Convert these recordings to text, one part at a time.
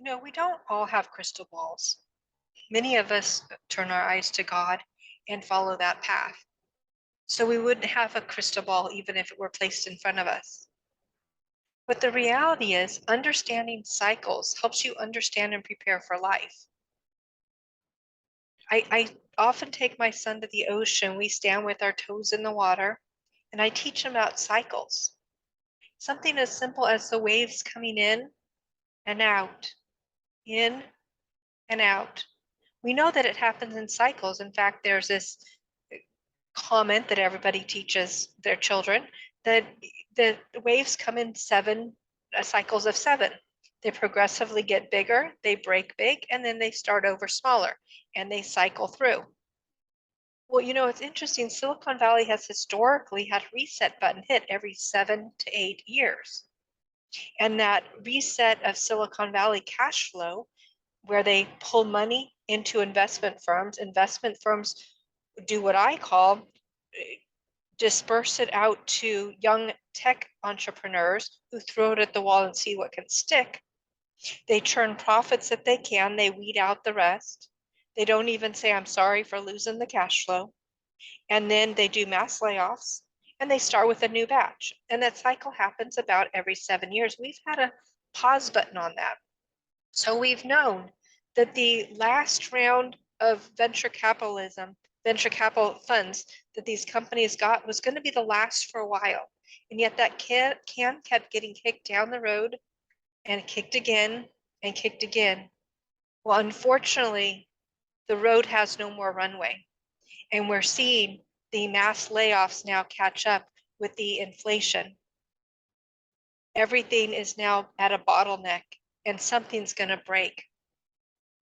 We don't all have crystal balls. Many of us turn our eyes to God and follow that path. So we wouldn't have a crystal ball even if it were placed in front of us. But the reality is, understanding cycles helps you understand and prepare for life. I often take my son to the ocean. We stand with our toes in the water, and I teach him about cycles. Something as simple as the waves coming and out, in and out. We know that it happens in cycles. In fact, there's this comment that everybody teaches their children that the waves come in seven cycles of seven. They progressively get bigger, they break big, and then they start over smaller and they cycle through. Well, it's interesting. Silicon Valley has historically had a reset button hit every 7 to 8 years. And that reset of Silicon Valley cash flow, where they pull money into investment firms do what I call disperse it out to young tech entrepreneurs who throw it at the wall and see what can stick. They churn profits if they can, they weed out the rest. They don't even say, I'm sorry for losing the cash flow. And then they do mass layoffs and they start with a new batch. And that cycle happens about every 7 years. We've had a pause button on that. So we've known that the last round of venture capital funds that these companies got was going to be the last for a while. And yet that can kept getting kicked down the road and kicked again and kicked again. Well, unfortunately, the road has no more runway. And we're seeing the mass layoffs now catch up with the inflation. Everything is now at a bottleneck and something's going to break.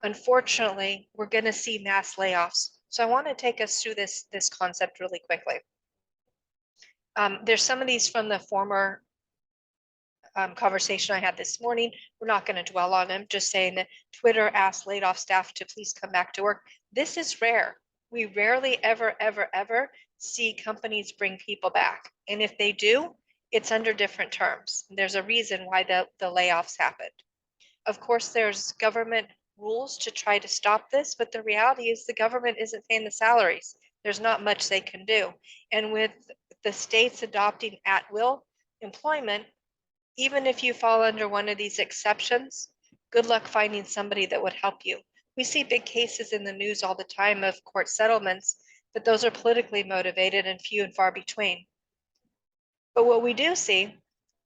Unfortunately, we're going to see mass layoffs. So I want to take us through this concept really quickly. There's some of these from the former conversation I had this morning. We're not going to dwell on them, just saying that Twitter asked laid off staff to please come back to work. This is rare. We rarely ever, ever, ever see companies bring people back. And if they do, it's under different terms. There's a reason why the layoffs happened. Of course, there's government rules to try to stop this, but the reality is the government isn't paying the salaries. There's not much they can do. And with the states adopting at-will employment, even if you fall under one of these exceptions, good luck finding somebody that would help you. We see big cases in the news all the time of court settlements, but those are politically motivated and few and far between. But what we do see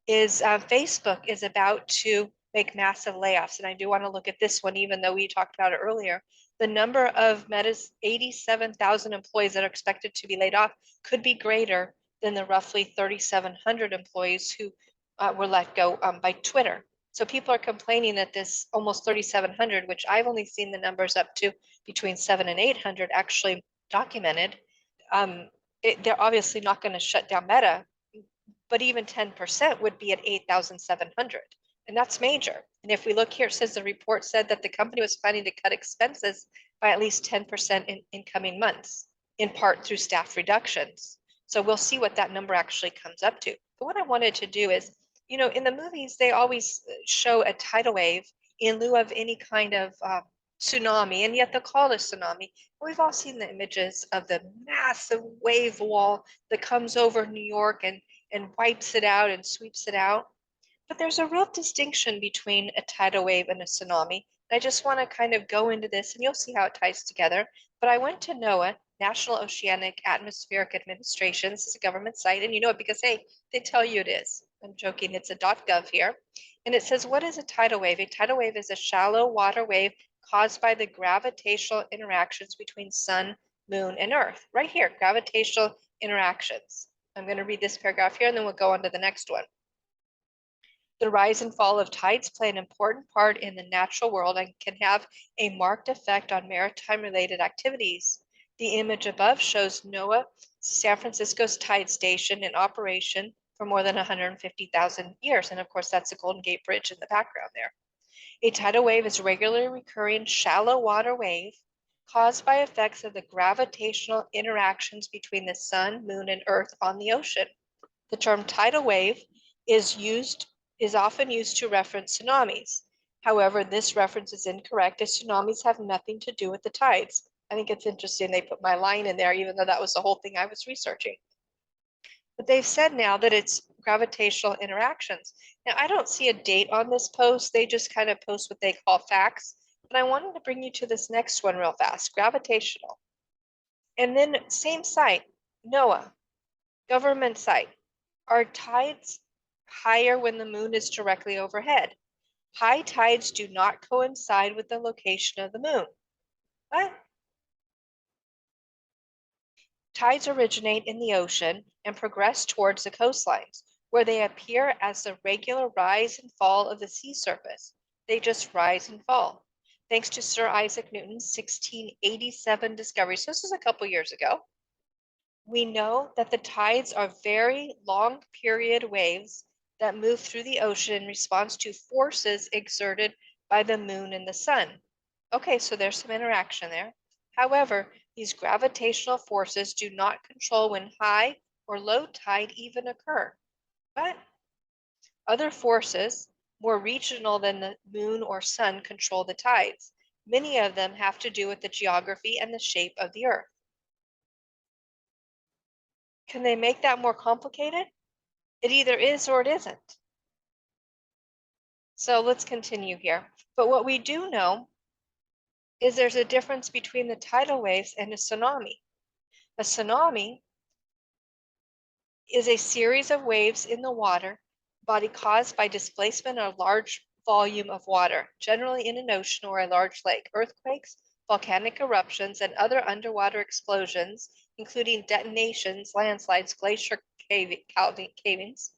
is Facebook is about to make massive layoffs. And I do want to look at this one, even though we talked about it earlier. The number of Meta's 87,000 employees that are expected to be laid off could be greater than the roughly 3,700 employees who were let go by Twitter. So people are complaining that this almost 3,700, which I've only seen the numbers up to between 7 and 800 actually documented, they're obviously not going to shut down Meta, but even 10% would be at 8,700. And that's major. And if we look here, it says the report said that the company was planning to cut expenses by at least 10% in coming months, in part through staff reductions. So we'll see what that number actually comes up to. But what I wanted to do is, in the movies, they always show a tidal wave in lieu of any kind of tsunami, and yet they'll call it a tsunami. We've all seen the images of the massive wave wall that comes over New York and wipes it out and sweeps it out. But there's a real distinction between a tidal wave and a tsunami. And I just want to kind of go into this and you'll see how it ties together. But I went to NOAA, National Oceanic Atmospheric Administration. This is a government site, and you know it because, hey, they tell you it is. I'm joking, it's a .gov here. And it says, what is a tidal wave? A tidal wave is a shallow water wave caused by the gravitational interactions between sun, moon, and earth. Right here, gravitational interactions. I'm going to read this paragraph here and then we'll go on to the next one. The rise and fall of tides play an important part in the natural world and can have a marked effect on maritime-related activities. The image above shows NOAA San Francisco's tide station in operation for more than 150,000 years. And of course, that's the Golden Gate Bridge in the background there. A tidal wave is a regularly recurring shallow water wave caused by effects of the gravitational interactions between the sun, moon, and earth on the ocean. The term tidal wave is often used to reference tsunamis. However, this reference is incorrect as tsunamis have nothing to do with the tides. I think it's interesting they put my line in there, even though that was the whole thing I was researching. But they've said now that it's gravitational interactions. Now, I don't see a date on this post. They just kind of post what they call facts. But I wanted to bring you to this next one real fast, gravitational. And then same site, NOAA, government site. Are tides higher when the moon is directly overhead? High tides do not coincide with the location of the moon. What? Tides originate in the ocean and progress towards the coastlines, where they appear as the regular rise and fall of the sea surface. They just rise and fall. Thanks to Sir Isaac Newton's 1687 discovery, so this is a couple years ago, we know that the tides are very long period waves that move through the ocean in response to forces exerted by the moon and the sun. Okay, so there's some interaction there. However, these gravitational forces do not control when high or low tide even occur. But other forces, more regional than the moon or sun, control the tides. Many of them have to do with the geography and the shape of the earth. Can they make that more complicated? It either is or it isn't. So let's continue here. But what we do know is there's a difference between the tidal waves and a tsunami. A tsunami is a series of waves in the water body caused by displacement of a large volume of water, generally in an ocean or a large lake. Earthquakes, volcanic eruptions, and other underwater explosions, including detonations, landslides, glacier cavings,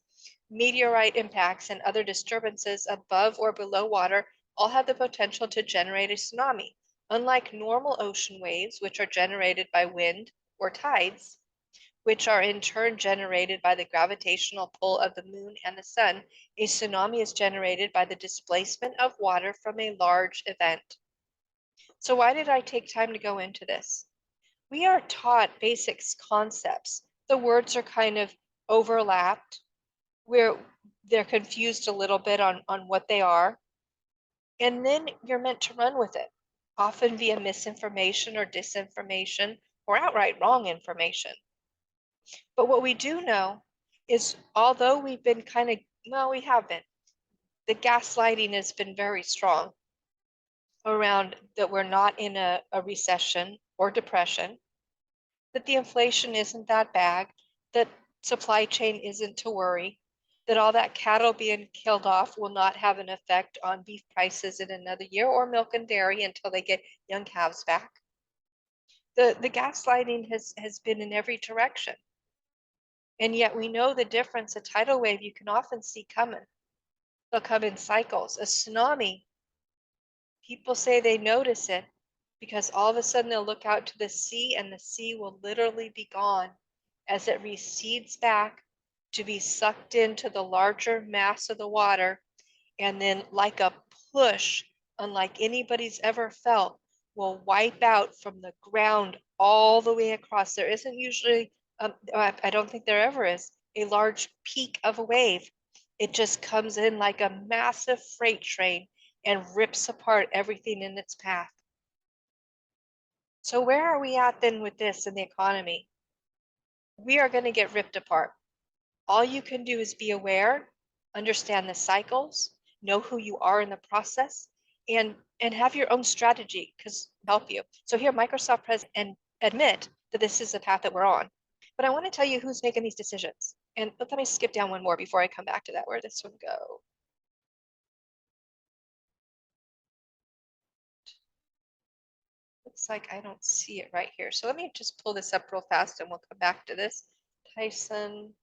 meteorite impacts, and other disturbances above or below water all have the potential to generate a tsunami. Unlike normal ocean waves, which are generated by wind or tides, which are in turn generated by the gravitational pull of the moon and the sun, a tsunami is generated by the displacement of water from a large event. So why did I take time to go into this? We are taught basic concepts. The words are kind of overlapped. They're confused a little bit on what they are. And then you're meant to run with it, often via misinformation or disinformation or outright wrong information. But what we do know is although we've been kind of, well, we have been, the gaslighting has been very strong around that we're not in a recession or depression, that the inflation isn't that bad, that supply chain isn't to worry, that all that cattle being killed off will not have an effect on beef prices in another year or milk and dairy until they get young calves back. The gaslighting has been in every direction. And yet we know the difference. A tidal wave you can often see coming. They'll come in cycles. A tsunami, people say they notice it because all of a sudden they'll look out to the sea and the sea will literally be gone as it recedes back to be sucked into the larger mass of the water. And then like a push, unlike anybody's ever felt, will wipe out from the ground all the way across. There isn't usually, I don't think there ever is, a large peak of a wave. It just comes in like a massive freight train and rips apart everything in its path. So where are we at then with this in the economy? We are going to get ripped apart. All you can do is be aware, understand the cycles, know who you are in the process, and have your own strategy because help you. So here, Microsoft president and admit that this is the path that we're on. But I want to tell you who's making these decisions. And let me skip down one more before I come back to that. Where did this one go? Looks like I don't see it right here. So let me just pull this up real fast and we'll come back to this. Tyson.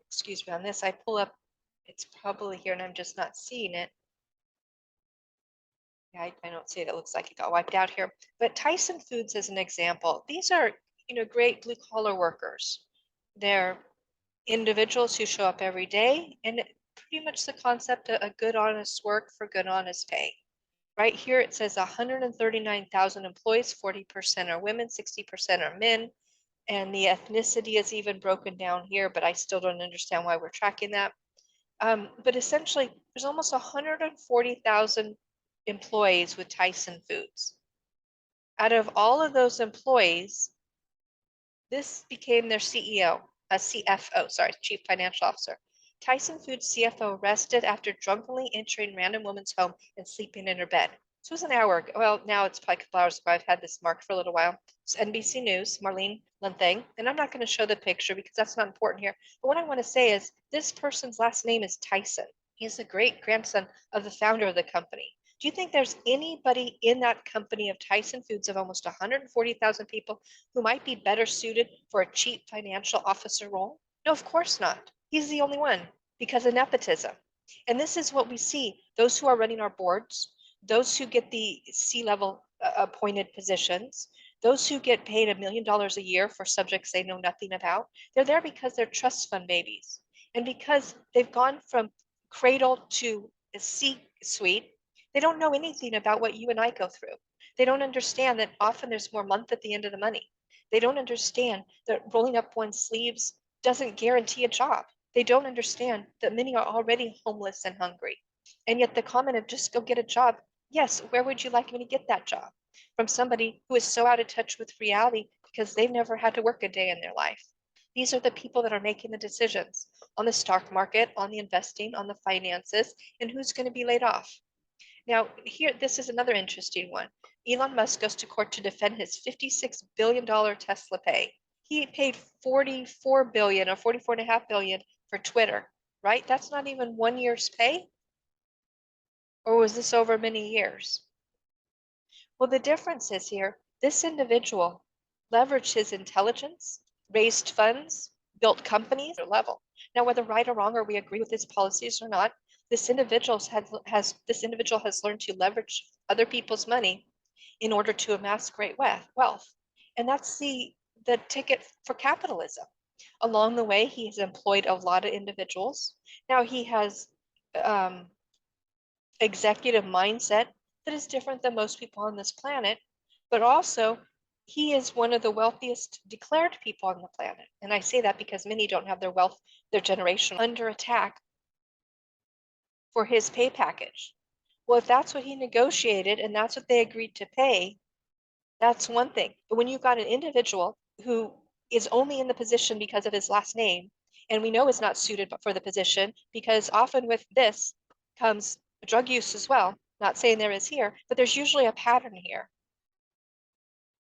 Excuse me on this. I pull up, it's probably here and I'm just not seeing it. Yeah, I don't see it. It looks like it got wiped out here. But Tyson Foods is an example. These are, great blue collar workers. They're individuals who show up every day and pretty much the concept of a good honest work for good honest pay. Right here it says 139,000 employees, 40% are women, 60% are men, and the ethnicity is even broken down here, but I still don't understand why we're tracking that. But essentially, there's almost 140,000 employees with Tyson Foods. Out of all of those employees, this became their CEO, a CFO, sorry, Chief Financial Officer. Tyson Foods CFO arrested after drunkenly entering random woman's home and sleeping in her bed. This was an hour ago. Well, now it's probably a couple hours ago. I've had this marked for a little while. It's NBC News, Marlene Lenthang, and I'm not going to show the picture because that's not important here. But what I want to say is this person's last name is Tyson. He's the great grandson of the founder of the company. Do you think there's anybody in that company of Tyson Foods of almost 140,000 people who might be better suited for a chief financial officer role? No, of course not. He's the only one because of nepotism. And this is what we see. Those who are running our boards, those who get the C-level appointed positions, those who get paid $1 million a year for subjects they know nothing about, they're there because they're trust fund babies. And because they've gone from cradle to a C-suite, they don't know anything about what you and I go through. They don't understand that often there's more month at the end of the money. They don't understand that rolling up one's sleeves doesn't guarantee a job. They don't understand that many are already homeless and hungry. And yet the comment of just go get a job, yes, where would you like me to get that job? From somebody who is so out of touch with reality because they've never had to work a day in their life. These are the people that are making the decisions on the stock market, on the investing, on the finances, and who's going to be laid off. Now, here, this is another interesting one. Elon Musk goes to court to defend his $56 billion Tesla pay. He paid 44 billion or 44.5 billion for Twitter, right? That's not even 1 year's pay. Or was this over many years? Well, the difference is here, this individual leveraged his intelligence, raised funds, built companies at a level. Now, whether right or wrong, or we agree with his policies or not, this individual has learned to leverage other people's money in order to amass great wealth. And that's the ticket for capitalism. Along the way, he has employed a lot of individuals. Now he has executive mindset that is different than most people on this planet, but also he is one of the wealthiest declared people on the planet. And I say that because many don't have their wealth, their generation under attack for his pay package. Well, if that's what he negotiated and that's what they agreed to pay, that's one thing. But when you've got an individual who is only in the position because of his last name, and we know is not suited for the position because often with this comes drug use as well. Not saying there is here, but there's usually a pattern here.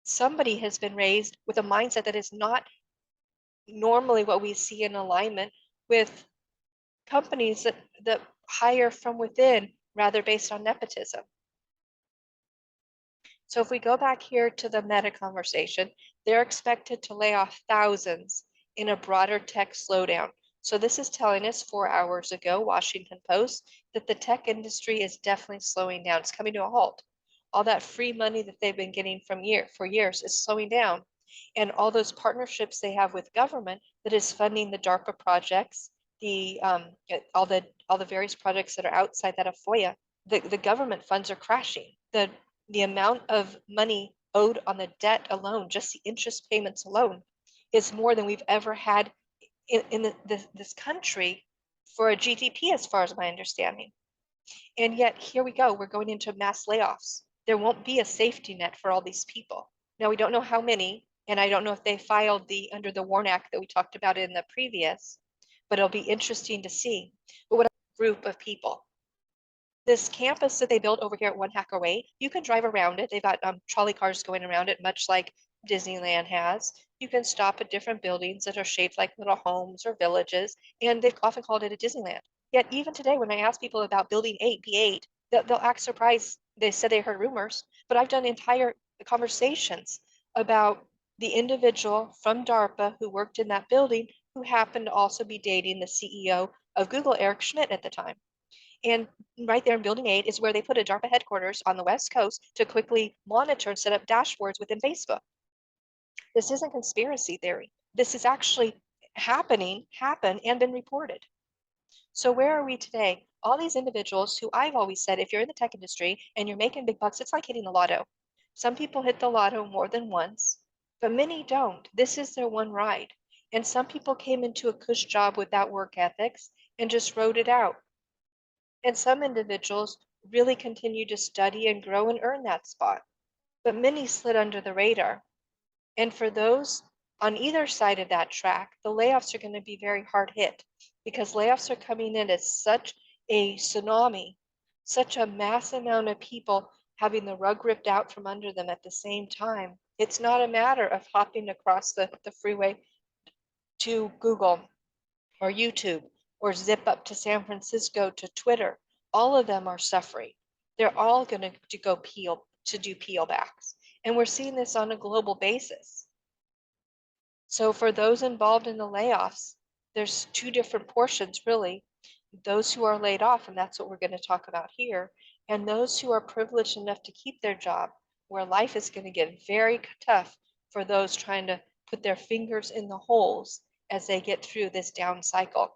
Somebody has been raised with a mindset that is not normally what we see in alignment with companies that hire from within rather based on nepotism. So if we go back here to the Meta conversation, they're expected to lay off thousands in a broader tech slowdown. So this is telling us 4 hours ago, Washington Post, that the tech industry is definitely slowing down. It's coming to a halt. All that free money that they've been getting for years is slowing down. And all those partnerships they have with government that is funding the DARPA projects, all the various projects that are outside that of FOIA, the government funds are crashing. The amount of money owed on the debt alone, just the interest payments alone, is more than we've ever had in this country for a GDP, as far as my understanding. And yet here we go, we're going into mass layoffs. There won't be a safety net for all these people. Now we don't know how many, and I don't know if they filed under the WARN Act that we talked about in the previous, but it'll be interesting to see. But what a group of people. This campus that they built over here at One Hacker Way, you can drive around it. They've got trolley cars going around it, much like Disneyland has. You can stop at different buildings that are shaped like little homes or villages, and they've often called it a Disneyland. Yet even today, when I ask people about Building 8, B8, they'll act surprised. They said they heard rumors, but I've done entire conversations about the individual from DARPA who worked in that building who happened to also be dating the CEO of Google, Eric Schmidt, at the time. And right there in Building 8 is where they put a DARPA headquarters on the West Coast to quickly monitor and set up dashboards within Facebook. This isn't conspiracy theory. This is actually happened, and been reported. So where are we today? all these individuals who I've always said, if you're in the tech industry and you're making big bucks, it's like hitting the lotto. Some people hit the lotto more than once, but many don't. This is their one ride. And some people came into a cush job without work ethics and just rode it out. And some individuals really continue to study and grow and earn that spot. But many slid under the radar. And for those on either side of that track, the layoffs are going to be very hard hit because layoffs are coming in as such a tsunami, such a mass amount of people having the rug ripped out from under them at the same time. It's not a matter of hopping across the freeway to Google or YouTube or zip up to San Francisco to Twitter. All of them are suffering. They're all going to go do peel backs. And we're seeing this on a global basis. So for those involved in the layoffs, there's two different portions really. Those who are laid off, and that's what we're going to talk about here, and those who are privileged enough to keep their job, where life is going to get very tough for those trying to put their fingers in the holes as they get through this down cycle.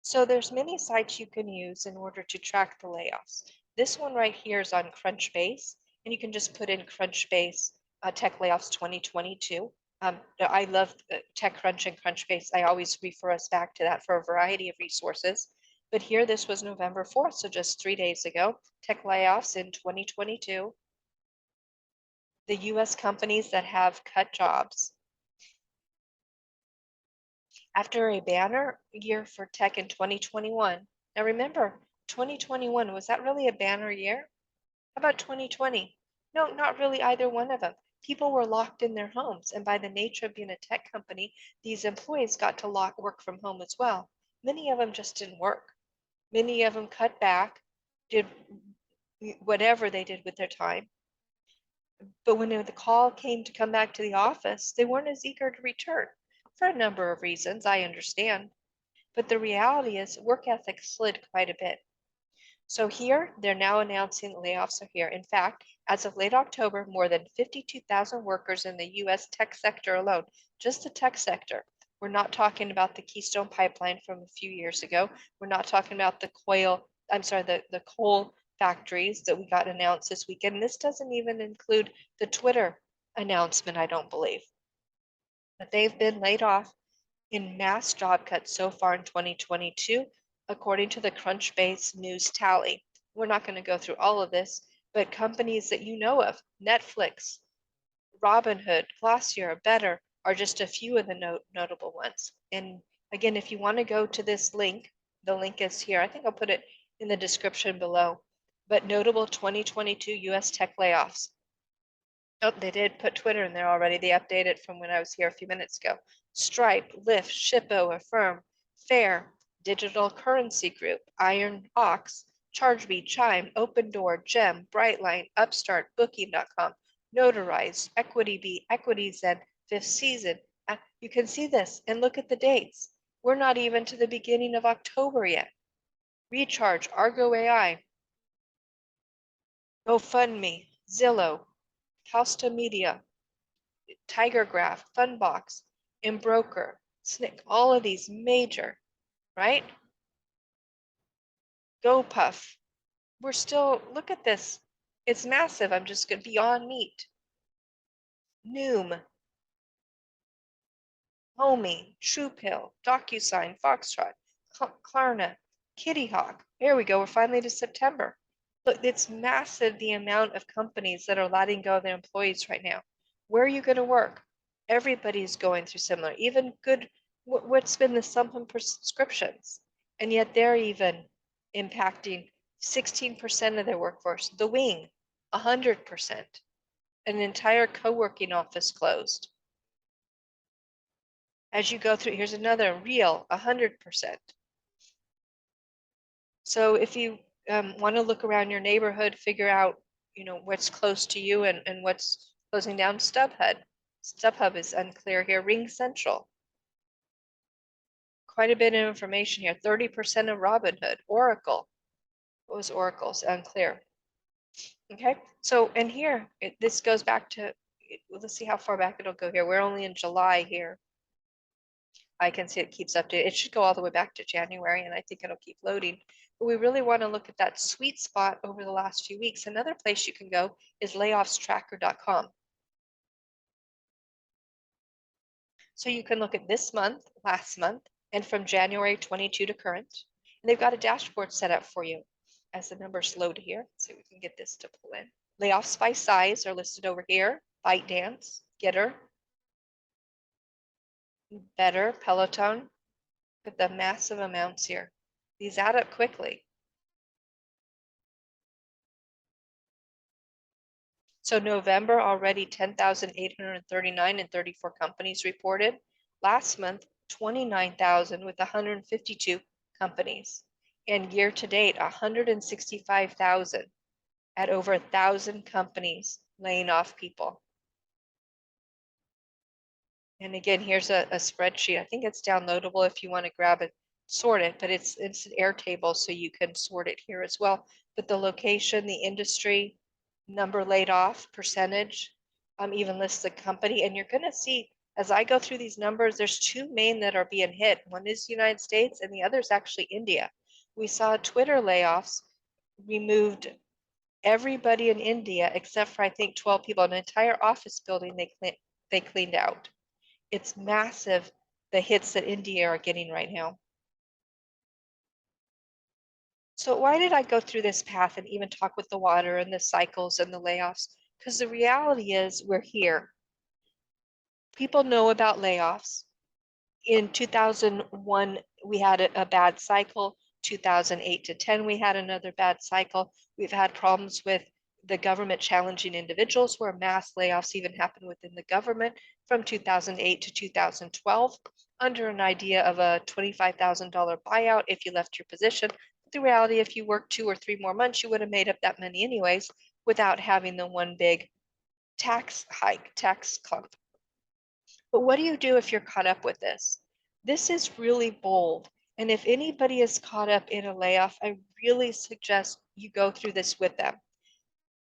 So there's many sites you can use in order to track the layoffs. This one right here is on Crunchbase, and you can just put in Crunchbase Tech Layoffs 2022. I love TechCrunch and Crunchbase. I always refer us back to that for a variety of resources. But here, this was November 4th, so just 3 days ago, Tech Layoffs in 2022. The US companies that have cut jobs. After a banner year for tech in 2021. Now remember, 2021, was that really a banner year? How about 2020? No, not really either one of them. People were locked in their homes, and by the nature of being a tech company, these employees got to work from home as well. Many of them just didn't work. Many of them cut back, did whatever they did with their time. But when the call came to come back to the office, they weren't as eager to return for a number of reasons, I understand. But the reality is work ethic slid quite a bit. So here, they're now announcing layoffs are here. In fact, as of late October, more than 52,000 workers in the US tech sector alone, just the tech sector. We're not talking about the Keystone Pipeline from a few years ago. We're not talking about the coal factories that we got announced this weekend. This doesn't even include the Twitter announcement, I don't believe. But they've been laid off in mass job cuts so far in 2022, according to the Crunchbase news tally. We're not going to go through all of this, but companies that you know of, Netflix, Robinhood, Glossier, Better, are just a few of the notable ones. And again, if you want to go to this link, the link is here. I think I'll put it in the description below. But notable 2022 US tech layoffs. Oh, they did put Twitter in there already. They updated from when I was here a few minutes ago. Stripe, Lyft, Shippo, Affirm, Fair, Digital Currency Group, Iron Ox, ChargeBee, Chime, Open Door, Gem, Brightline, Upstart, Booking.com, Notarize, EquityBee, EquityZen, Fifth Season. You can see this and look at the dates. We're not even to the beginning of October yet. Recharge, Argo AI, GoFundMe, Zillow, Costa Media, Tigergraph, Funbox, Embroker, Snick, all of these major, right? GoPuff. We're still, look at this. It's massive. I'm just going to Beyond Meat. Noom. Homey, TruePill, DocuSign, Foxtrot, Klarna, Kitty Hawk. Here we go. We're finally to September. Look, it's massive the amount of companies that are letting go of their employees right now. Where are you going to work? Everybody's going through similar, even good, what's been the slump in prescriptions. And yet they're even impacting 16% of their workforce. The Wing, 100%. An entire co-working office closed. As you go through, here's another Real, 100%. So if you want to look around your neighborhood, figure out, what's close to you and what's closing down. StubHub is unclear here. Ring Central. Quite a bit of information here. 30% of Robinhood. Oracle. What was Oracle's? Unclear. Okay, so and here, this goes back to, let's see how far back it'll go here. We're only in July here. I can see it keeps updated. It should go all the way back to January, and I think it'll keep loading. But we really want to look at that sweet spot over the last few weeks. Another place you can go is layoffstracker.com. So you can look at this month, last month, and from January 22 to current. And they've got a dashboard set up for you as the numbers load here. So we can get this to pull in. Layoffs by size are listed over here. ByteDance, Getter, Better, Peloton. Look at the massive amounts here. These add up quickly. So November already 10,839 and 34 companies reported. Last month, 29,000 with 152 companies. And year to date, 165,000 at over 1,000 companies laying off people. And again, here's a spreadsheet. I think it's downloadable if you want to grab it, sort it, but it's an Airtable, so you can sort it here as well. But the location, the industry, number laid off, percentage, even lists the company. And you're going to see, as I go through these numbers, there's two main that are being hit. One is the United States and the other is actually India. We saw Twitter layoffs removed everybody in India except for I think 12 people, an entire office building they cleaned out. It's massive, the hits that India are getting right now. So why did I go through this path and even talk with the water and the cycles and the layoffs? Because the reality is we're here. People know about layoffs. In 2001, we had a bad cycle. 2008 to 10, we had another bad cycle. We've had problems with the government challenging individuals where mass layoffs even happened within the government from 2008 to 2012 under an idea of a $25,000 buyout if you left your position. But the reality, if you worked 2 or 3 more months, you would have made up that money anyways without having the one big tax hike, tax clump. But what do you do if you're caught up with this? This is really bold. And if anybody is caught up in a layoff, I really suggest you go through this with them.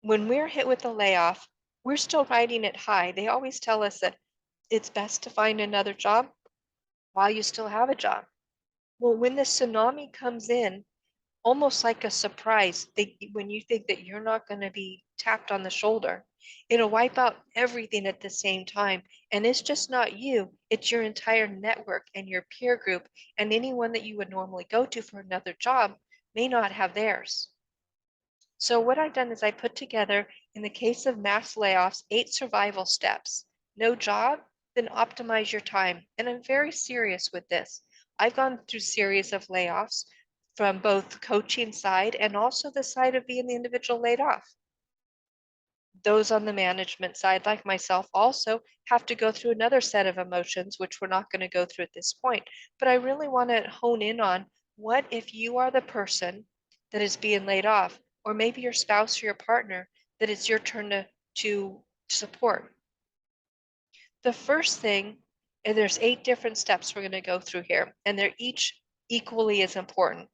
When we're hit with a layoff, we're still riding it high. They always tell us that it's best to find another job while you still have a job. Well, when the tsunami comes in, almost like a surprise, when you think that you're not going to be tapped on the shoulder, it'll wipe out everything at the same time. And it's just not you, it's your entire network and your peer group, and anyone that you would normally go to for another job may not have theirs. So what I've done is I put together, in the case of mass layoffs, 8 survival steps. No job, then optimize your time. And I'm very serious with this. I've gone through series of layoffs from both coaching side and also the side of being the individual laid off. Those on the management side, like myself, also have to go through another set of emotions, which we're not going to go through at this point. But I really want to hone in on what if you are the person that is being laid off, or maybe your spouse or your partner that it's your turn to support. The first thing, and there's 8 different steps we're going to go through here, and they're each equally as important.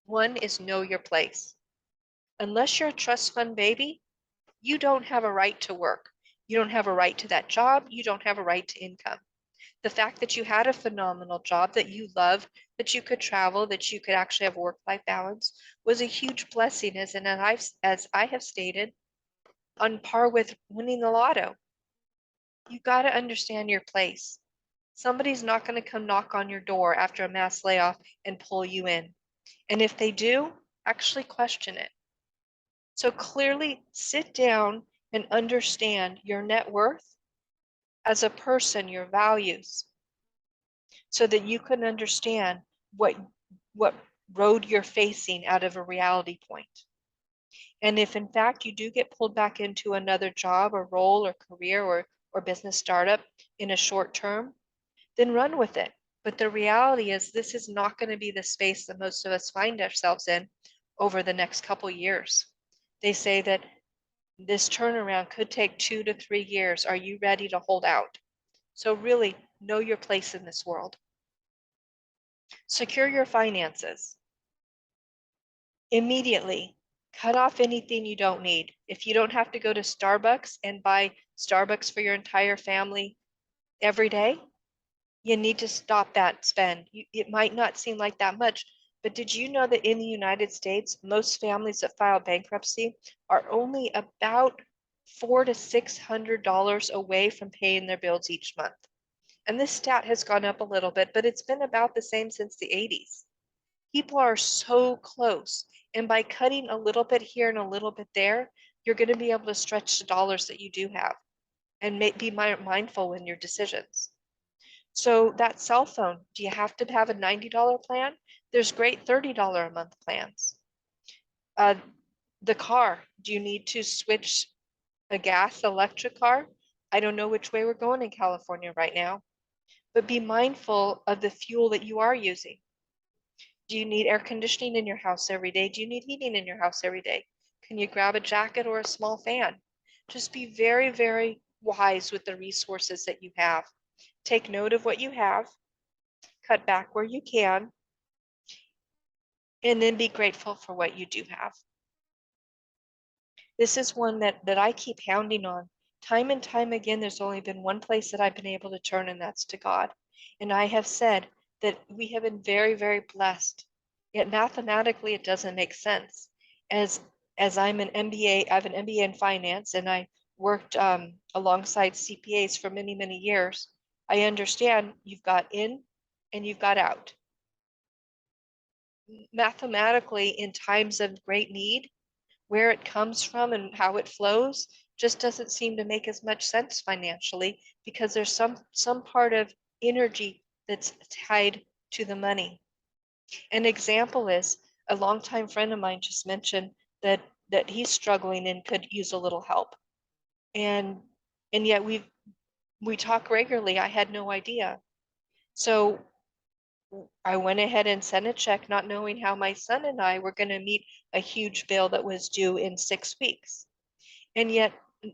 One is know your place. Unless you're a trust fund baby, you don't have a right to work. You don't have a right to that job. You don't have a right to income. The fact that you had a phenomenal job that you love, that you could travel, that you could actually have work-life balance was a huge blessing, as I have stated, on par with winning the lotto. You got to understand your place. Somebody's not going to come knock on your door after a mass layoff and pull you in. And if they do, actually question it. So clearly sit down and understand your net worth as a person, your values, so that you can understand what road you're facing out of a reality point. And if in fact you do get pulled back into another job or role or career or business startup in a short term, then run with it. But the reality is this is not going to be the space that most of us find ourselves in over the next couple years. They say that this turnaround could take 2 to 3 years. Are you ready to hold out? So really know your place in this world. Secure your finances. Immediately cut off anything you don't need. If you don't have to go to Starbucks and buy Starbucks for your entire family every day, You need to stop that spend. It might not seem like that much, but did you know that in the United States, most families that file bankruptcy are only about $400 to $600 away from paying their bills each month? And this stat has gone up a little bit, but it's been about the same since the 80s. People are so close. And by cutting a little bit here and a little bit there, you're going to be able to stretch the dollars that you do have and be mindful in your decisions. So that cell phone, do you have to have a $90 plan? There's great $30 a month plans. The car, do you need to switch a gas electric car? I don't know which way we're going in California right now, but be mindful of the fuel that you are using. Do you need air conditioning in your house every day? Do you need heating in your house every day? Can you grab a jacket or a small fan? Just be very, very wise with the resources that you have. Take note of what you have, cut back where you can, and then be grateful for what you do have. This is one that I keep hounding on. Time and time again, there's only been one place that I've been able to turn, and that's to God. And I have said that we have been very, very blessed. Yet mathematically, it doesn't make sense. As I'm an MBA, I have an MBA in finance, and I worked alongside CPAs for many, many years. I understand you've got in and you've got out. Mathematically, in times of great need, where it comes from and how it flows just doesn't seem to make as much sense financially because there's some part of energy that's tied to the money. An example is a longtime friend of mine just mentioned that he's struggling and could use a little help. And yet we talk regularly. I had no idea. So I went ahead and sent a check, not knowing how my son and I were going to meet a huge bill that was due in 6 weeks. And yet,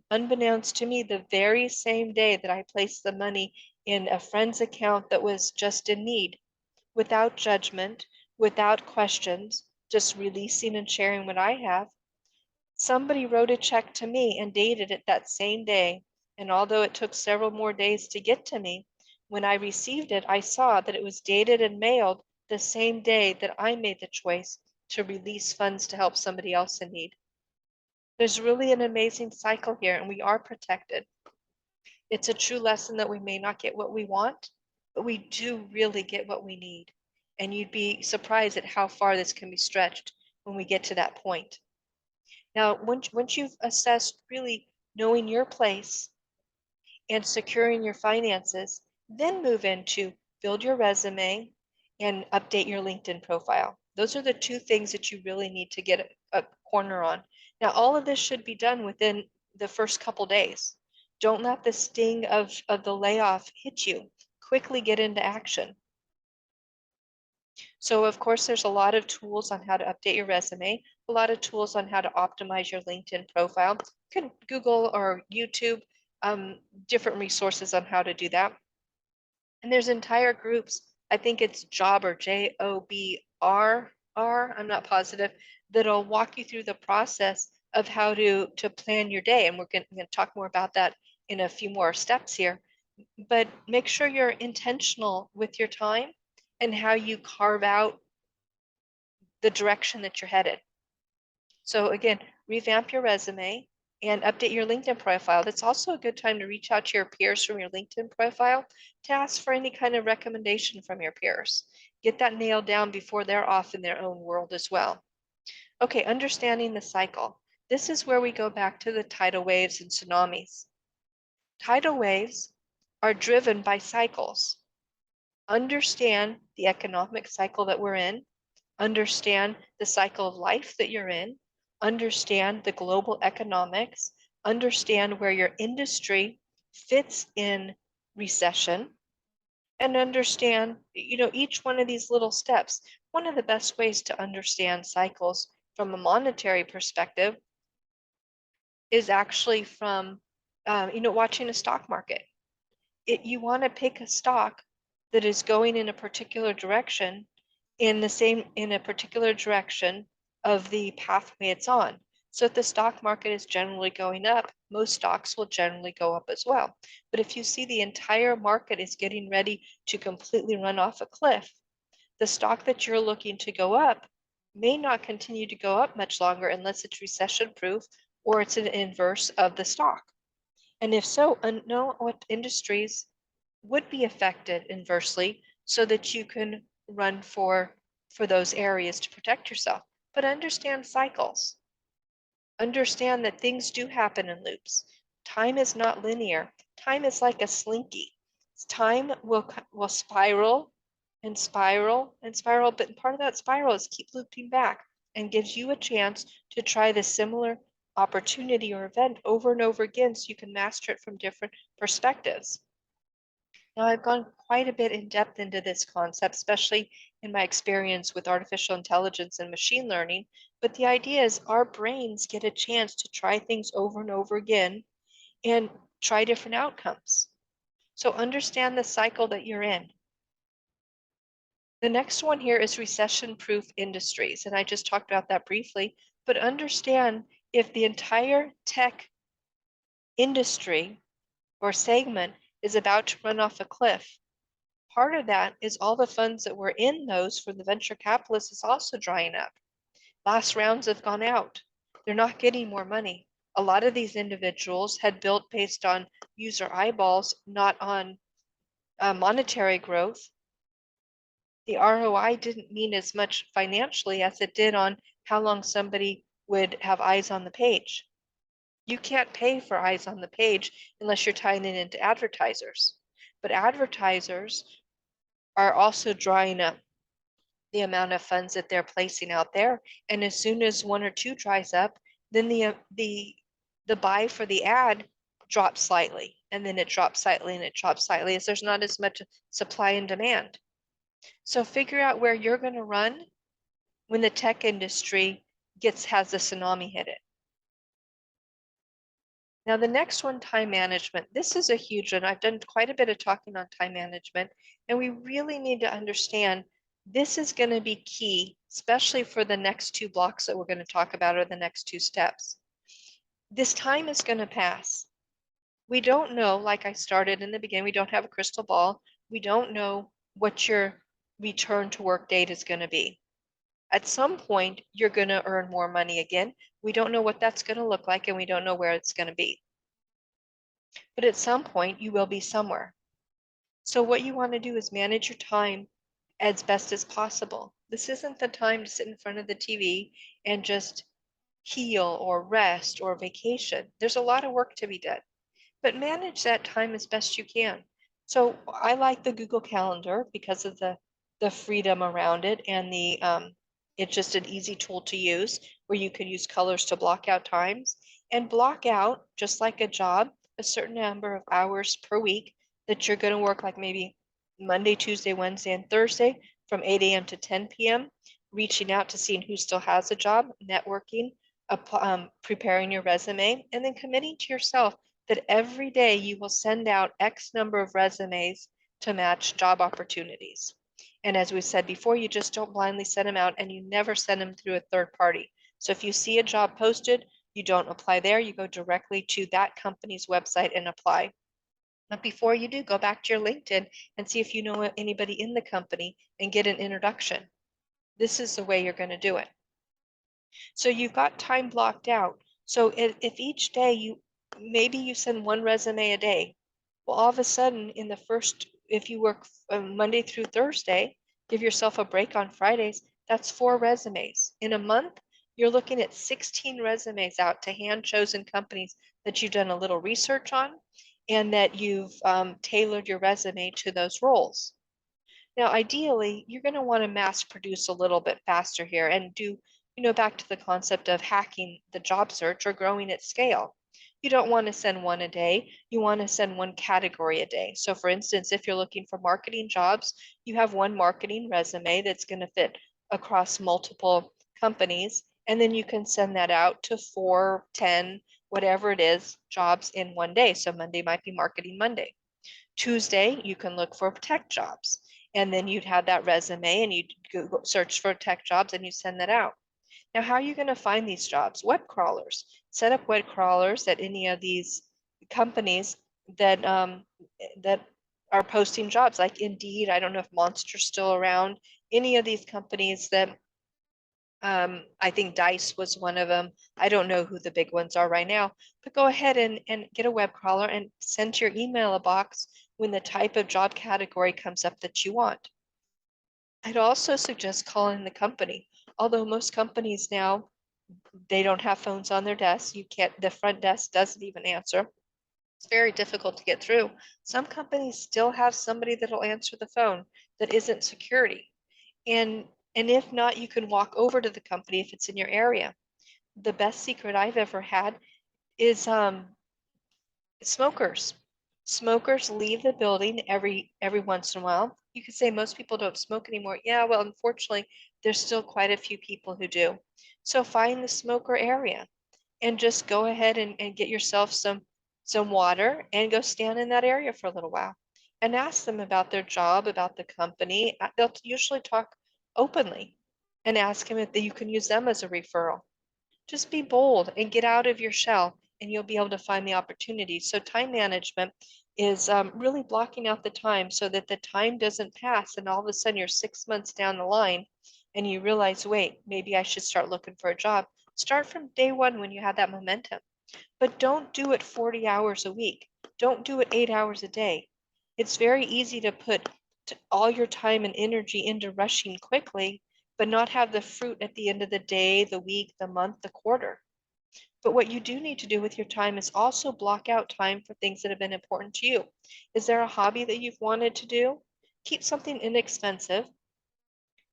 unbeknownst to me, the very same day that I placed the money in a friend's account that was just in need, without judgment, without questions, just releasing and sharing what I have, somebody wrote a check to me and dated it that same day. And although it took several more days to get to me, when I received it, I saw that it was dated and mailed the same day that I made the choice to release funds to help somebody else in need. There's really an amazing cycle here, and we are protected. It's a true lesson that we may not get what we want, but we do really get what we need. And you'd be surprised at how far this can be stretched when we get to that point. Now, once you've assessed really knowing your place and securing your finances, then move into build your resume and update your LinkedIn profile. Those are the two things that you really need to get a corner on. Now, all of this should be done within the first couple days. Don't let the sting of the layoff hit you. Quickly get into action. So of course, there's a lot of tools on how to update your resume, a lot of tools on how to optimize your LinkedIn profile. You can Google or YouTube different resources on how to do that. And there's entire groups, I think it's Jobber, Jobr, I'm not positive, that'll walk you through the process of how to plan your day. And we're going to talk more about that in a few more steps here. But make sure you're intentional with your time and how you carve out the direction that you're headed. So again, revamp your resume and update your LinkedIn profile. That's also a good time to reach out to your peers from your LinkedIn profile to ask for any kind of recommendation from your peers. Get that nailed down before they're off in their own world as well. Okay, understanding the cycle. This is where we go back to the tidal waves and tsunamis. Tidal waves are driven by cycles. Understand the economic cycle that we're in, understand the cycle of life that you're in, understand the global economics, understand where your industry fits in recession, and understand, each one of these little steps. One of the best ways to understand cycles from a monetary perspective is actually from, watching a stock market. You want to pick a stock that is going in a particular direction in a particular direction of the pathway it's on. So if the stock market is generally going up, most stocks will generally go up as well. But if you see the entire market is getting ready to completely run off a cliff, the stock that you're looking to go up may not continue to go up much longer unless it's recession proof or it's an inverse of the stock. And if so, know what industries would be affected inversely so that you can run for those areas to protect yourself. But understand cycles. Understand that things do happen in loops. Time is not linear. Time is like a slinky. Time will spiral and spiral and spiral, but part of that spiral is keep looping back and gives you a chance to try the similar opportunity or event over and over again so you can master it from different perspectives. Now, I've gone quite a bit in depth into this concept, especially in my experience with artificial intelligence and machine learning. But the idea is our brains get a chance to try things over and over again and try different outcomes. So understand the cycle that you're in. The next one here is recession-proof industries. And I just talked about that briefly, but understand if the entire tech industry or segment is about to run off a cliff, part of that is all the funds that were in those for the venture capitalists is also drying up. Last rounds have gone out. They're not getting more money. A lot of these individuals had built based on user eyeballs, not on monetary growth. The ROI didn't mean as much financially as it did on how long somebody would have eyes on the page. You can't pay for eyes on the page unless you're tying it into advertisers. But advertisers are also drying up the amount of funds that they're placing out there. And as soon as one or two dries up, then the buy for the ad drops slightly, and then it drops slightly and it drops slightly as there's not as much supply and demand. So figure out where you're going to run when the tech industry has the tsunami hit it. Now, the next one, time management. This is a huge one. I've done quite a bit of talking on time management, and we really need to understand this is going to be key, especially for the next two blocks that we're going to talk about, or the next two steps. This time is going to pass. We don't know, like I started in the beginning, we don't have a crystal ball. We don't know what your return to work date is going to be. At some point, you're going to earn more money again. We don't know what that's going to look like, and we don't know where it's going to be. But at some point, you will be somewhere. So what you want to do is manage your time as best as possible. This isn't the time to sit in front of the TV and just heal or rest or vacation. There's a lot of work to be done, but manage that time as best you can. So I like the Google Calendar because of the freedom around it, and it's just an easy tool to use where you can use colors to block out times and block out, just like a job, a certain number of hours per week that you're going to work, like maybe Monday, Tuesday, Wednesday, and Thursday from 8 a.m. to 10 p.m., reaching out to seeing who still has a job, networking, preparing your resume, and then committing to yourself that every day you will send out X number of resumes to match job opportunities. And as we said before, you just don't blindly send them out, and you never send them through a third party. So if you see a job posted, you don't apply there, you go directly to that company's website and apply. But before you do, go back to your LinkedIn and see if you know anybody in the company and get an introduction. This is the way you're going to do it. So you've got time blocked out. So if each day maybe you send one resume a day, well, all of a sudden in the first, if you work Monday through Thursday, give yourself a break on Fridays, that's 4 resumes. In a month, you're looking at 16 resumes out to hand-chosen companies that you've done a little research on and that you've tailored your resume to those roles. Now, ideally, you're going to want to mass produce a little bit faster here and do, back to the concept of hacking the job search or growing at scale. You don't want to send one a day. You want to send one category a day. So for instance, if you're looking for marketing jobs, you have one marketing resume that's going to fit across multiple companies. And then you can send that out to 4, 10, whatever it is, jobs in one day. So Monday might be Marketing Monday. Tuesday, you can look for tech jobs. And then you'd have that resume and you'd go search for tech jobs and you send that out. Now, how are you going to find these jobs? Web crawlers. Set up web crawlers at any of these companies that that are posting jobs, like Indeed. I don't know if Monster's still around. Any of these companies that I think Dice was one of them. I don't know who the big ones are right now, but go ahead and get a web crawler and send to your email box when the type of job category comes up that you want. I'd also suggest calling the company. Although most companies now, they don't have phones on their desks. You can't, the front desk doesn't even answer. It's very difficult to get through. Some companies still have somebody that'll answer the phone that isn't security. And if not, you can walk over to the company if it's in your area. The best secret I've ever had is smokers. Smokers leave the building every once in a while. You could say most people don't smoke anymore. Yeah, well, unfortunately, there's still quite a few people who do. So find the smoker area and just go ahead and get yourself some water and go stand in that area for a little while and ask them about their job, about the company. They'll usually talk openly and ask them if you can use them as a referral. Just be bold and get out of your shell, and you'll be able to find the opportunities. So time management is really blocking out the time so that the time doesn't pass and all of a sudden you're 6 months down the line and you realize, wait, maybe I should start looking for a job. Start from day one when you have that momentum, but don't do it 40 hours a week. Don't do it 8 hours a day. It's very easy to put all your time and energy into rushing quickly, but not have the fruit at the end of the day, the week, the month, the quarter. But what you do need to do with your time is also block out time for things that have been important to you. Is there a hobby that you've wanted to do? Keep something inexpensive,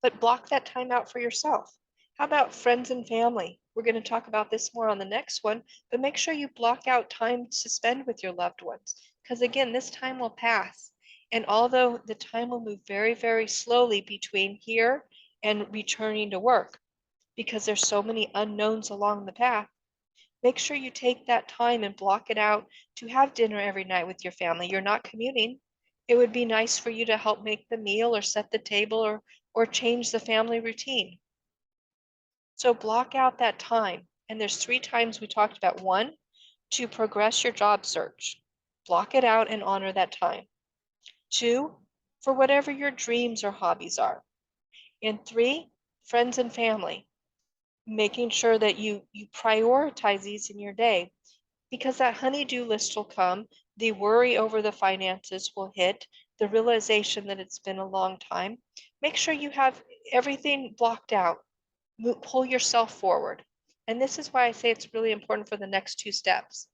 but block that time out for yourself. How about friends and family? We're going to talk about this more on the next one, but make sure you block out time to spend with your loved ones. Because again, this time will pass. And although the time will move very, very slowly between here and returning to work, because there's so many unknowns along the path, make sure you take that time and block it out to have dinner every night with your family. You're not commuting. It would be nice for you to help make the meal or set the table or change the family routine. So block out that time. And there's 3 times we talked about. 1, to progress your job search. Block it out and honor that time. 2, for whatever your dreams or hobbies are. And 3, friends and family. Making sure that you prioritize these in your day, because that honey-do list will come, the worry over the finances will hit, the realization that it's been a long time. Make sure you have everything blocked out. Pull yourself forward. And this is why I say it's really important for the next 2 steps.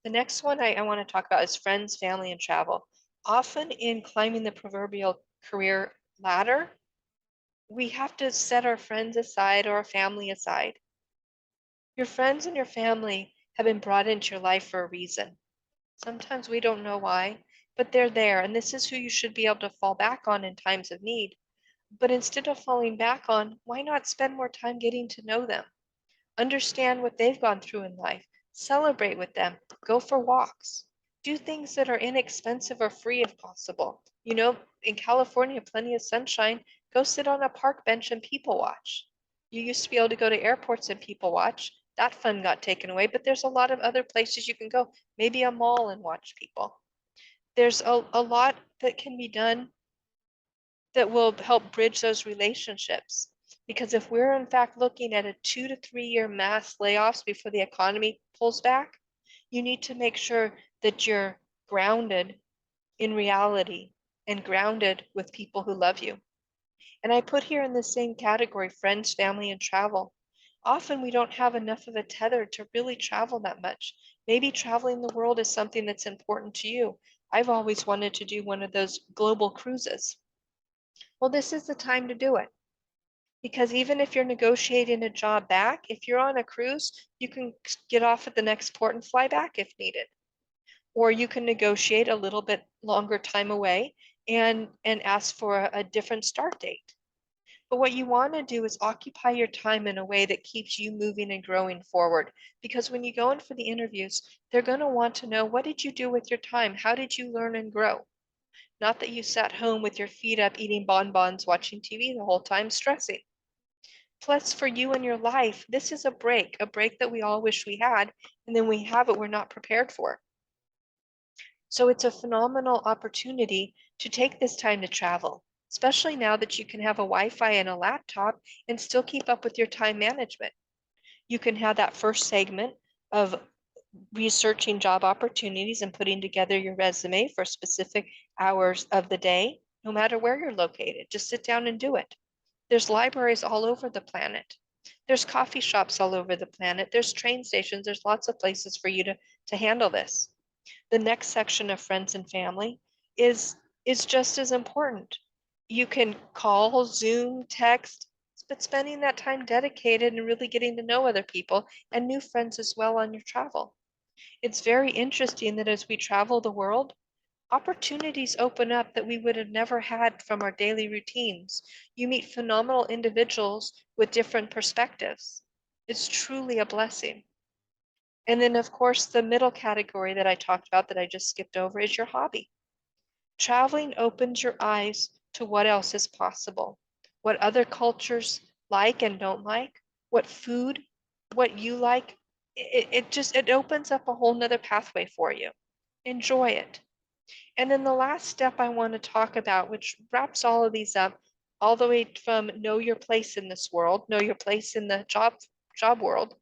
The next one I want to talk about is friends, family, and travel. Often in climbing the proverbial career ladder, we have to set our friends aside or our family aside. Your friends and your family have been brought into your life for a reason. Sometimes we don't know why, but they're there, and this is who you should be able to fall back on in times of need. But instead of falling back on, why not spend more time getting to know them? Understand what they've gone through in life. Celebrate with them. Go for walks. Do things that are inexpensive or free if possible. You know, in California, plenty of sunshine. Go sit on a park bench and people watch. You used to be able to go to airports and people watch. That fun got taken away, but there's a lot of other places you can go. Maybe a mall and watch people. There's a lot that can be done that will help bridge those relationships. Because if we're in fact looking at a 2 to 3 year mass layoffs before the economy pulls back, you need to make sure that you're grounded in reality and grounded with people who love you. And I put here in the same category friends, family, and travel. Often we don't have enough of a tether to really travel that much. Maybe traveling the world is something that's important to you. I've always wanted to do one of those global cruises. Well, this is the time to do it. Because even if you're negotiating a job back, if you're on a cruise, you can get off at the next port and fly back if needed. Or you can negotiate a little bit longer time away and ask for a different start date. But what you want to do is occupy your time in a way that keeps you moving and growing forward. Because when you go in for the interviews, they're going to want to know, what did you do with your time? How did you learn and grow? Not that you sat home with your feet up eating bonbons, watching TV the whole time, stressing. Plus, for you and your life, this is a break that we all wish we had, and then we have it, we're not prepared for. So it's a phenomenal opportunity to take this time to travel, especially now that you can have a Wi-Fi and a laptop and still keep up with your time management. You can have that first segment of researching job opportunities and putting together your resume for specific hours of the day, no matter where you're located. Just sit down and do it. There's libraries all over the planet. There's coffee shops all over the planet. There's train stations. There's lots of places for you to handle this. The next section of friends and family is is just as important. You can call, Zoom, text, but spending that time dedicated and really getting to know other people and new friends as well on your travel. It's very interesting that as we travel the world, opportunities open up that we would have never had from our daily routines. You meet phenomenal individuals with different perspectives. It's truly a blessing. And then, of course, the middle category that I talked about that I just skipped over is your hobby. Traveling opens your eyes to what else is possible, what other cultures like and don't like, what food, what you like. It opens up a whole nother pathway for you. Enjoy it. And then the last step I want to talk about, which wraps all of these up, all the way from know your place in this world, know your place in the job world,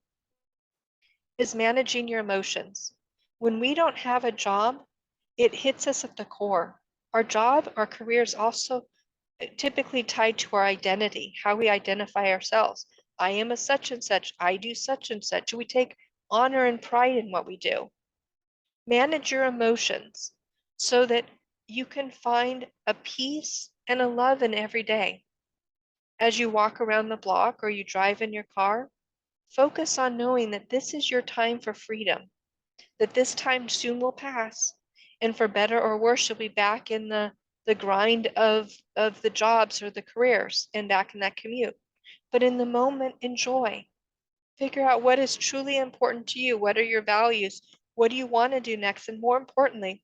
is managing your emotions. When we don't have a job, it hits us at the core. Our job, our career is also typically tied to our identity, how we identify ourselves. I am a such and such. I do such and such. We take honor and pride in what we do. Manage your emotions so that you can find a peace and a love in every day. As you walk around the block or you drive in your car, focus on knowing that this is your time for freedom, that this time soon will pass, and for better or worse, you'll be back in the grind of the jobs or the careers and back in that commute. But in the moment, enjoy. Figure out what is truly important to you. What are your values? What do you want to do next? And more importantly,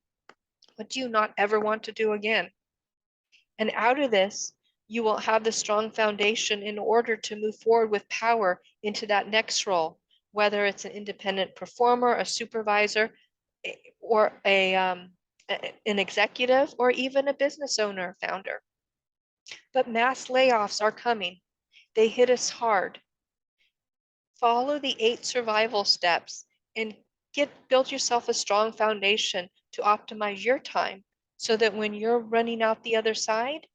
what do you not ever want to do again? And out of this, you will have the strong foundation in order to move forward with power into that next role, whether it's an independent performer, a supervisor, or an executive, or even a business owner or founder. But mass layoffs are coming. They hit us hard. Follow the 8 survival steps and build yourself a strong foundation to optimize your time so that when you're running out the other side,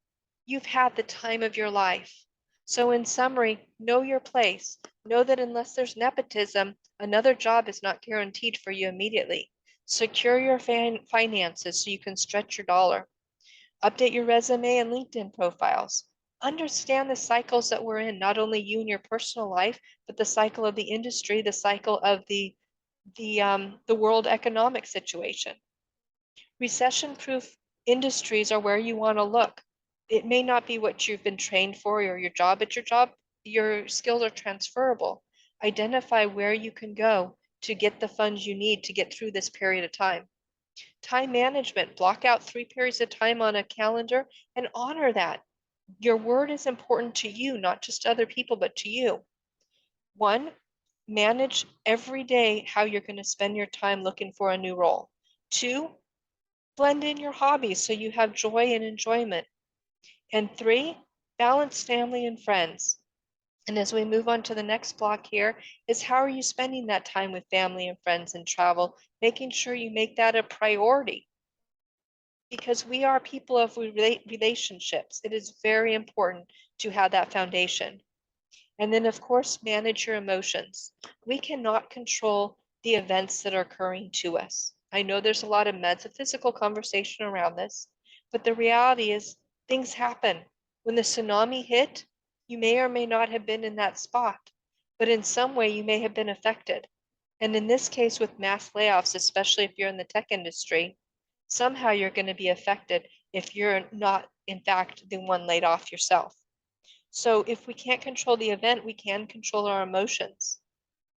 you've had the time of your life. So in summary, know your place. Know that unless there's nepotism, another job is not guaranteed for you immediately. Secure your finances so you can stretch your dollar. Update your resume and LinkedIn profiles. Understand the cycles that we're in, not only you in your personal life, but the cycle of the industry, the cycle of the world economic situation. Recession-proof industries are where you want to look. It may not be what you've been trained for or your job, but your skills are transferable. Identify where you can go to get the funds you need to get through this period of time. Time management, block out 3 periods of time on a calendar and honor that. Your word is important to you, not just to other people, but to you. 1, manage every day how you're going to spend your time looking for a new role. 2, blend in your hobbies so you have joy and enjoyment. And 3, balance family and friends. And as we move on to the next block here is how are you spending that time with family and friends and travel, making sure you make that a priority. Because we are people of relationships. It is very important to have that foundation. And then, of course, manage your emotions. We cannot control the events that are occurring to us. I know there's a lot of metaphysical conversation around this, but the reality is things happen. When the tsunami hit, you may or may not have been in that spot, but in some way you may have been affected. And in this case, with mass layoffs, especially if you're in the tech industry, somehow you're going to be affected if you're not, in fact, the one laid off yourself. So if we can't control the event, we can control our emotions.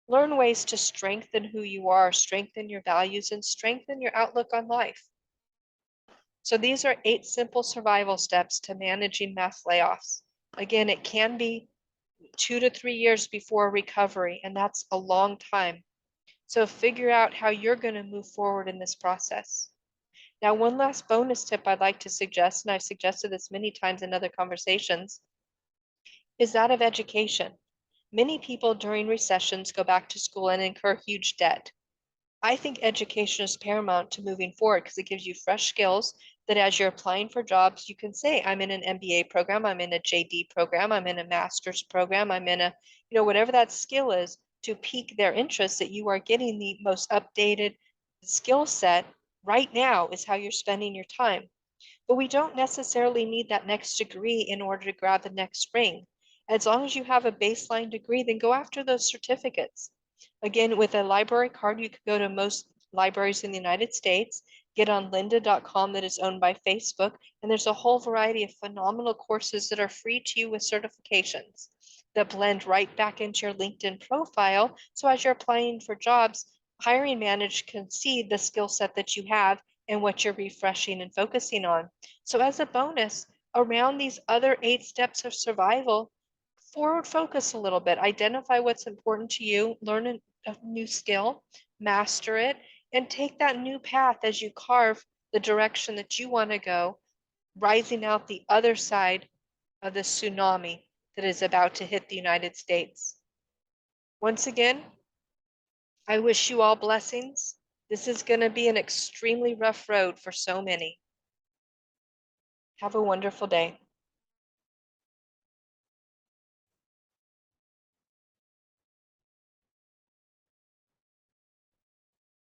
Learn ways to strengthen who you are, strengthen your values, and strengthen your outlook on life. So these are 8 simple survival steps to managing mass layoffs. Again, it can be 2 to 3 years before recovery, and that's a long time. So figure out how you're going to move forward in this process. Now, one last bonus tip I'd like to suggest, and I've suggested this many times in other conversations, is that of education. Many people during recessions go back to school and incur huge debt. I think education is paramount to moving forward because it gives you fresh skills that as you're applying for jobs, you can say, I'm in an MBA program, I'm in a JD program, I'm in a master's program, I'm in a, whatever that skill is to pique their interest that you are getting the most updated skill set right now is how you're spending your time. But we don't necessarily need that next degree in order to grab the next ring. As long as you have a baseline degree, then go after those certificates. Again, with a library card, you could go to most libraries in the United States, get on lynda.com that is owned by Facebook, and there's a whole variety of phenomenal courses that are free to you with certifications that blend right back into your LinkedIn profile. So as you're applying for jobs, hiring managers can see the skill set that you have and what you're refreshing and focusing on. So as a bonus, around these other 8 steps of survival, forward focus a little bit, identify what's important to you, learn a new skill, master it, and take that new path as you carve the direction that you want to go, rising out the other side of the tsunami that is about to hit the United States. Once again, I wish you all blessings. This is going to be an extremely rough road for so many. Have a wonderful day.